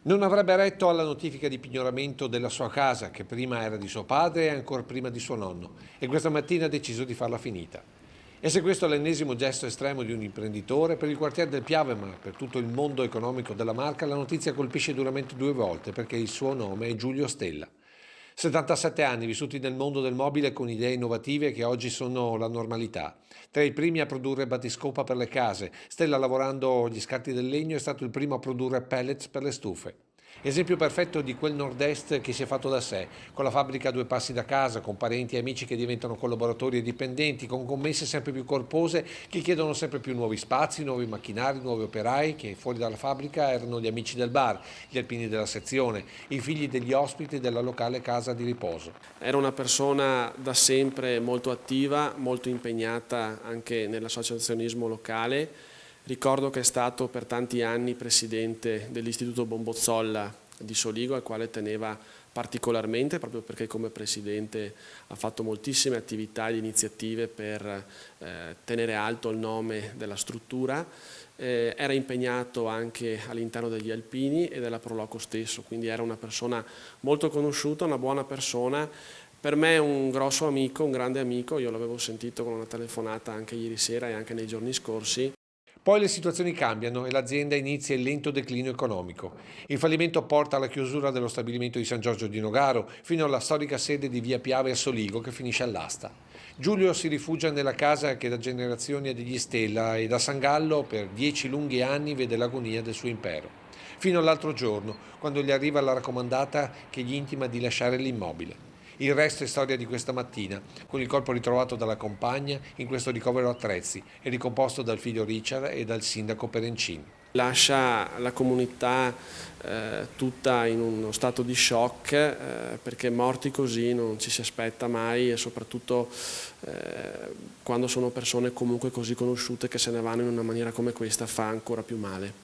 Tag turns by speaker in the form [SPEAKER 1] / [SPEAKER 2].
[SPEAKER 1] Non avrebbe retto alla notifica di pignoramento della sua casa, che prima era di suo padre e ancora prima di suo nonno, e questa mattina ha deciso di farla finita. E se questo è l'ennesimo gesto estremo di un imprenditore, per il quartiere del Piave, ma per tutto il mondo economico della Marca, la notizia colpisce duramente due volte, perché il suo nome è Giulio Stella. 77 anni vissuti nel mondo del mobile con idee innovative che oggi sono la normalità. Tra i primi a produrre battiscopa per le case, Stella, lavorando gli scarti del legno, è stato il primo a produrre pellets per le stufe. Esempio perfetto di quel nord-est che si è fatto da sé, con la fabbrica a due passi da casa, con parenti e amici che diventano collaboratori e dipendenti, con commesse sempre più corpose che chiedono sempre più nuovi spazi, nuovi macchinari, nuovi operai che fuori dalla fabbrica erano gli amici del bar, gli alpini della sezione, i figli degli ospiti della locale casa di riposo.
[SPEAKER 2] Era una persona da sempre molto attiva, molto impegnata anche nell'associazionismo locale. Ricordo che è stato per tanti anni presidente dell'Istituto Bombozzolla di Soligo, al quale teneva particolarmente, proprio perché come presidente ha fatto moltissime attività ed iniziative per tenere alto il nome della struttura. Era impegnato anche all'interno degli Alpini e della Proloco stesso, quindi era una persona molto conosciuta, una buona persona. Per me è un grosso amico, un grande amico, io l'avevo sentito con una telefonata anche ieri sera e anche nei giorni scorsi.
[SPEAKER 1] Poi le situazioni cambiano e l'azienda inizia il lento declino economico. Il fallimento porta alla chiusura dello stabilimento di San Giorgio di Nogaro fino alla storica sede di via Piave a Soligo che finisce all'asta. Giulio si rifugia nella casa che da generazioni è degli Stella e da San Gallo per 10 lunghi anni vede l'agonia del suo impero. Fino all'altro giorno, quando gli arriva la raccomandata che gli intima di lasciare l'immobile. Il resto è storia di questa mattina, con il corpo ritrovato dalla compagna in questo ricovero attrezzi e ricomposto dal figlio Richard e dal sindaco Perencin.
[SPEAKER 2] Lascia la comunità tutta in uno stato di shock perché morti così non ci si aspetta mai e soprattutto quando sono persone comunque così conosciute che se ne vanno in una maniera come questa fa ancora più male.